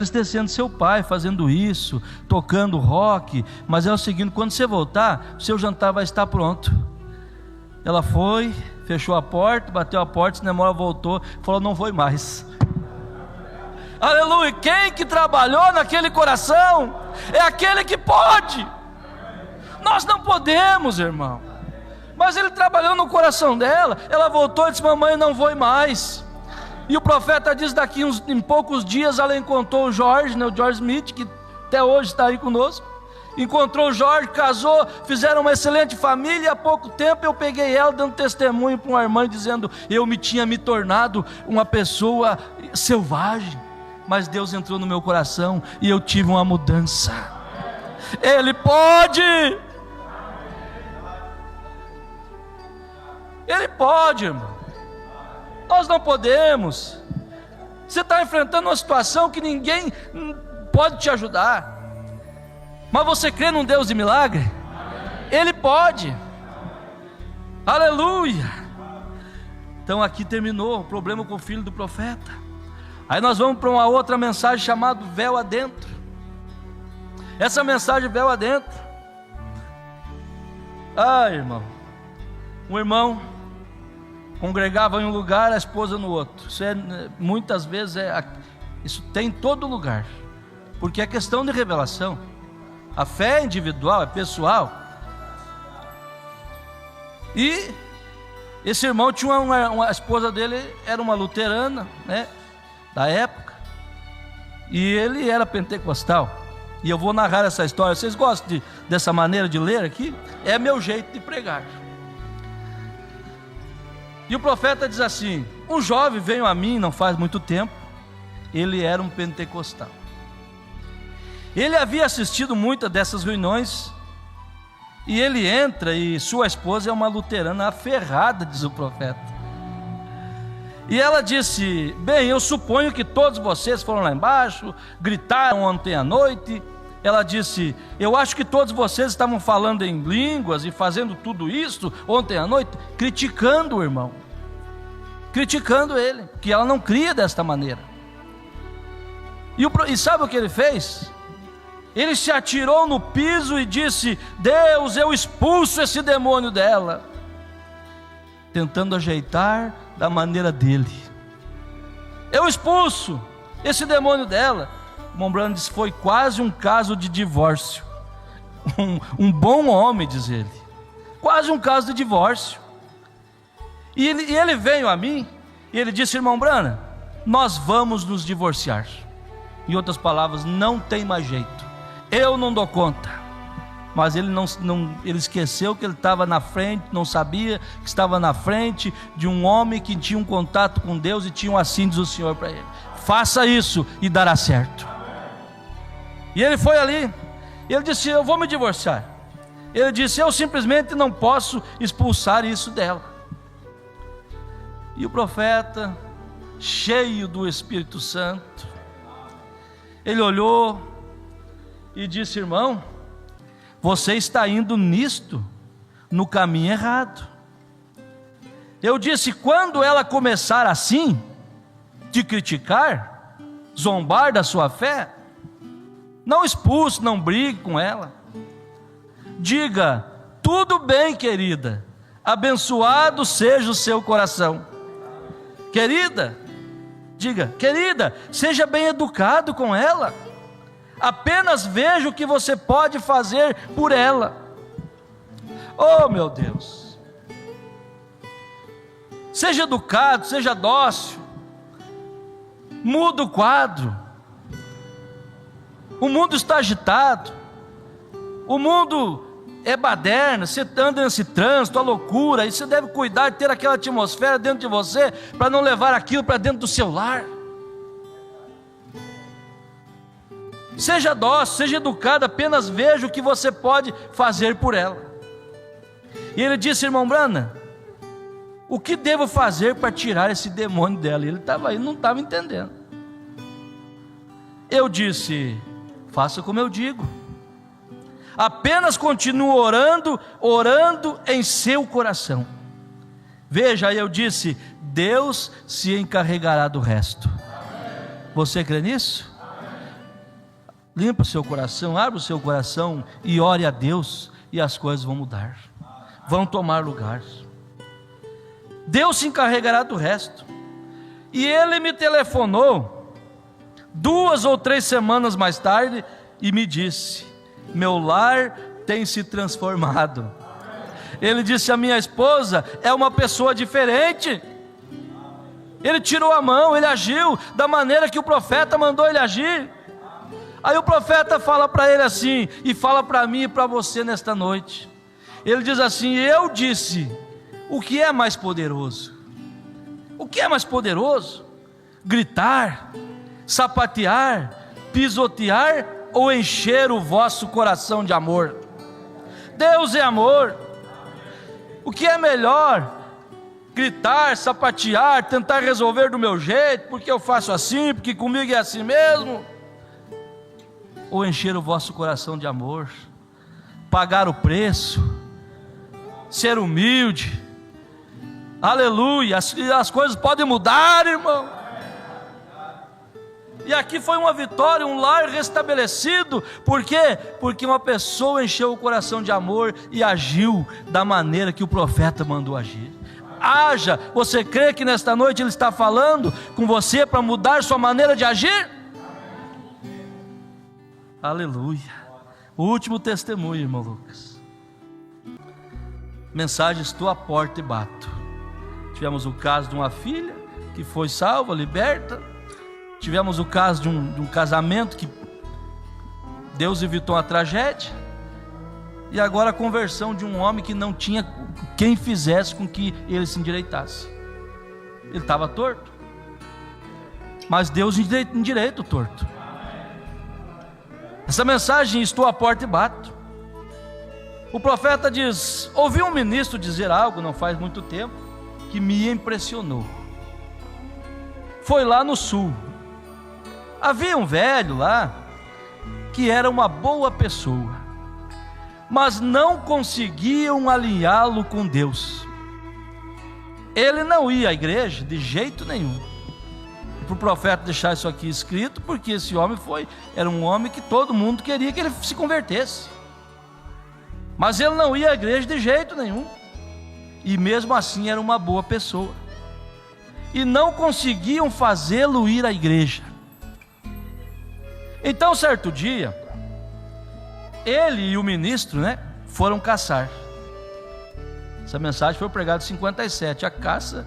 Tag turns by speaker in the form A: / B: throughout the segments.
A: entristecendo seu pai, fazendo isso, tocando rock, mas é o seguinte: quando você voltar, seu jantar vai estar pronto. Ela foi, fechou a porta, bateu a porta, se demora, voltou, falou: não vou mais. Aleluia. Quem que trabalhou naquele coração é aquele que pode. Nós não podemos, irmão. Mas ele trabalhou no coração dela. Ela voltou e disse: mamãe, não vou mais. E o profeta diz: daqui em poucos dias ela encontrou o Jorge, o George Smith, que até hoje está aí conosco. Encontrou o Jorge, casou, fizeram uma excelente família. E há pouco tempo eu peguei ela dando testemunho para uma irmã, dizendo: eu tinha me tornado uma pessoa selvagem, mas Deus entrou no meu coração e eu tive uma mudança. Ele pode. Ele pode, irmão. Nós não podemos. Você está enfrentando uma situação que ninguém pode te ajudar, mas você crê num Deus de milagre? Ele pode. Aleluia. Então aqui terminou o problema com o filho do profeta. Aí nós vamos para uma outra mensagem chamada véu adentro. Essa mensagem, véu adentro. Irmão, um irmão congregava em um lugar, a esposa no outro. Isso muitas vezes isso tem em todo lugar, porque é questão de revelação. A fé é individual, é pessoal. E esse irmão tinha a esposa dele era uma luterana, né, da época, e ele era pentecostal. E eu vou narrar essa história. Vocês gostam dessa maneira de ler aqui? É meu jeito de pregar. E o profeta diz assim: um jovem veio a mim não faz muito tempo. Ele era um pentecostal. Ele havia assistido muitas dessas reuniões. E ele entra, e sua esposa é uma luterana aferrada, diz o profeta. E ela disse: bem, eu suponho que todos vocês foram lá embaixo, gritaram ontem à noite. Ela disse: eu acho que todos vocês estavam falando em línguas e fazendo tudo isso ontem à noite, criticando o irmão, criticando ele, que ela não cria desta maneira. E sabe o que ele fez? Ele se atirou no piso e disse: Deus, eu expulso esse demônio dela, tentando ajeitar da maneira dele. Eu expulso esse demônio dela. Mombrano diz: foi quase um caso de divórcio. Um bom homem, diz ele, quase um caso de divórcio. E ele veio a mim e ele disse: irmão Brana, nós vamos nos divorciar. Em outras palavras, não tem mais jeito, eu não dou conta. Mas ele ele esqueceu que ele estava na frente, não sabia que estava na frente de um homem que tinha um contato com Deus e tinha um assim diz o Senhor para ele: faça isso e dará certo. E ele foi ali, ele disse: eu vou me divorciar. Ele disse: eu simplesmente não posso expulsar isso dela. E o profeta, cheio do Espírito Santo, ele olhou e disse: irmão, você está indo no caminho errado. Eu disse: quando ela começar assim, te criticar, zombar da sua fé, não expulse, não brigue com ela. Diga: tudo bem, querida, abençoado seja o seu coração. Querida, diga: querida, seja bem educado com ela. Apenas veja o que você pode fazer por ela. Oh, meu Deus. Seja educado, seja dócil. Muda o quadro. O mundo está agitado. O mundo é baderna. Você anda nesse trânsito, a loucura. E você deve cuidar de ter aquela atmosfera dentro de você, para não levar aquilo para dentro do seu lar. Seja dócil, seja educado, apenas veja o que você pode fazer por ela. E ele disse: irmão Brana, o que devo fazer para tirar esse demônio dela? E ele estava aí, não estava entendendo. Eu disse: faça como eu digo. Apenas continue orando em seu coração. Veja, aí eu disse: Deus se encarregará do resto. Você crê nisso? limpa o seu coração, abre o seu coração e ore a Deus, e as coisas vão mudar, vão tomar lugar. Deus se encarregará do resto. E ele me telefonou 2 ou 3 semanas mais tarde e me disse: meu lar tem se transformado. Ele disse: a minha esposa é uma pessoa diferente. Ele tirou a mão, ele agiu da maneira que o profeta mandou ele agir. Aí o profeta fala para ele assim, e fala para mim e para você nesta noite. Ele diz assim: eu disse, o que é mais poderoso? O que é mais poderoso? Gritar, sapatear, pisotear ou encher o vosso coração de amor? Deus é amor. O que é melhor? Gritar, sapatear, tentar resolver do meu jeito, porque eu faço assim, porque comigo é assim mesmo? Ou encher o vosso coração de amor, pagar o preço, ser humilde? Aleluia, as coisas podem mudar, irmão. E aqui foi uma vitória, um lar restabelecido. Por quê? Porque uma pessoa encheu o coração de amor e agiu da maneira que o profeta mandou agir. Haja. Você crê que nesta noite ele está falando com você para mudar sua maneira de agir? Aleluia. O último testemunho, irmão Lucas. Mensagem: estou à porta e bato. Tivemos o caso de uma filha que foi salva, liberta. Tivemos o caso de um casamento que Deus evitou uma tragédia. E agora a conversão de um homem que não tinha quem fizesse com que ele se endireitasse. Ele estava torto, mas Deus endireita o torto. Essa mensagem: estou à porta e bato. O profeta diz: ouvi um ministro dizer algo não faz muito tempo que me impressionou. Foi lá no sul. Havia um velho lá que era uma boa pessoa, mas não conseguiam alinhá-lo com Deus. Ele não ia à igreja de jeito nenhum. Para o profeta deixar isso aqui escrito, porque esse homem era um homem que todo mundo queria que ele se convertesse, mas ele não ia à igreja de jeito nenhum, e mesmo assim era uma boa pessoa, e não conseguiam fazê-lo ir à igreja. Então certo dia, ele e o ministro, foram caçar. Essa mensagem foi pregada em 57. A caça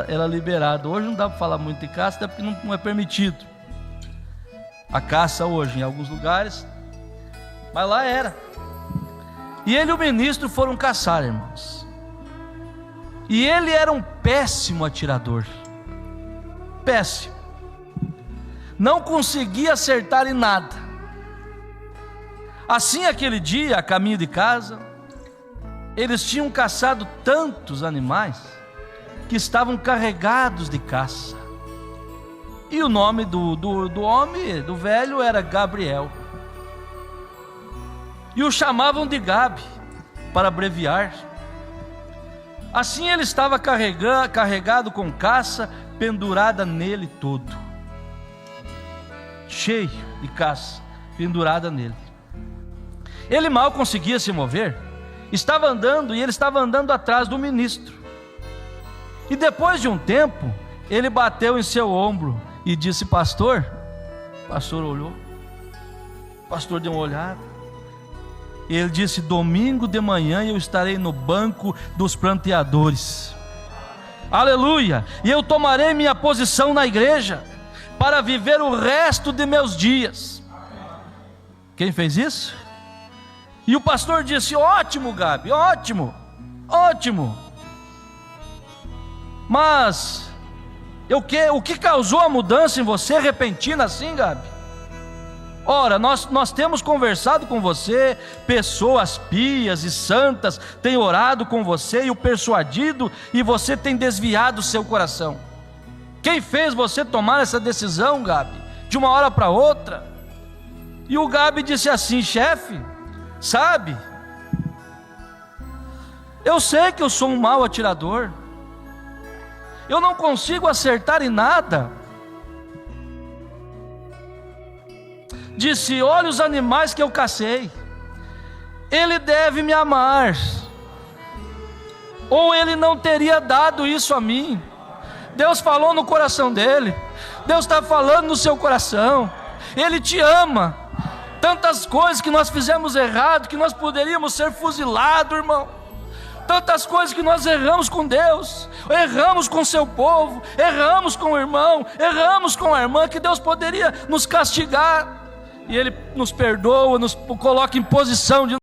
A: era liberada. Hoje não dá para falar muito de caça, até porque não é permitido a caça hoje em alguns lugares, mas lá era. E ele e o ministro foram caçar, irmãos. E ele era um péssimo atirador. Péssimo. Não conseguia acertar em nada. Assim, aquele dia, a caminho de casa, eles tinham caçado tantos animais que estavam carregados de caça. E o nome do homem, do velho, era Gabriel. E o chamavam de Gabi, para abreviar. Assim ele estava carregado com caça, pendurada nele todo. Cheio de caça, pendurada nele. Ele mal conseguia se mover. Estava andando, e ele estava andando atrás do ministro. E depois de um tempo, ele bateu em seu ombro e disse: pastor. O pastor olhou. O pastor deu uma olhada. Ele disse: domingo de manhã eu estarei no banco dos pranteadores. Aleluia! E eu tomarei minha posição na igreja para viver o resto de meus dias. Quem fez isso? E o pastor disse: ótimo, Gabi, ótimo, ótimo. Mas o que causou a mudança em você repentina assim, Gabi? Ora, nós temos conversado com você, pessoas pias e santas têm orado com você e o persuadido, e você tem desviado o seu coração. Quem fez você tomar essa decisão, Gabi, de uma hora para outra? E o Gabi disse assim: chefe, sabe, eu sei que eu sou um mau atirador, eu não consigo acertar em nada, disse: olha os animais que eu cacei, ele deve me amar, ou ele não teria dado isso a mim. Deus falou no coração dele, Deus está falando no seu coração, Ele te ama. Tantas coisas que nós fizemos errado, que nós poderíamos ser fuzilados, irmão. Tantas coisas que nós erramos com Deus, erramos com seu povo, erramos com o irmão, erramos com a irmã, que Deus poderia nos castigar, e Ele nos perdoa, nos coloca em posição de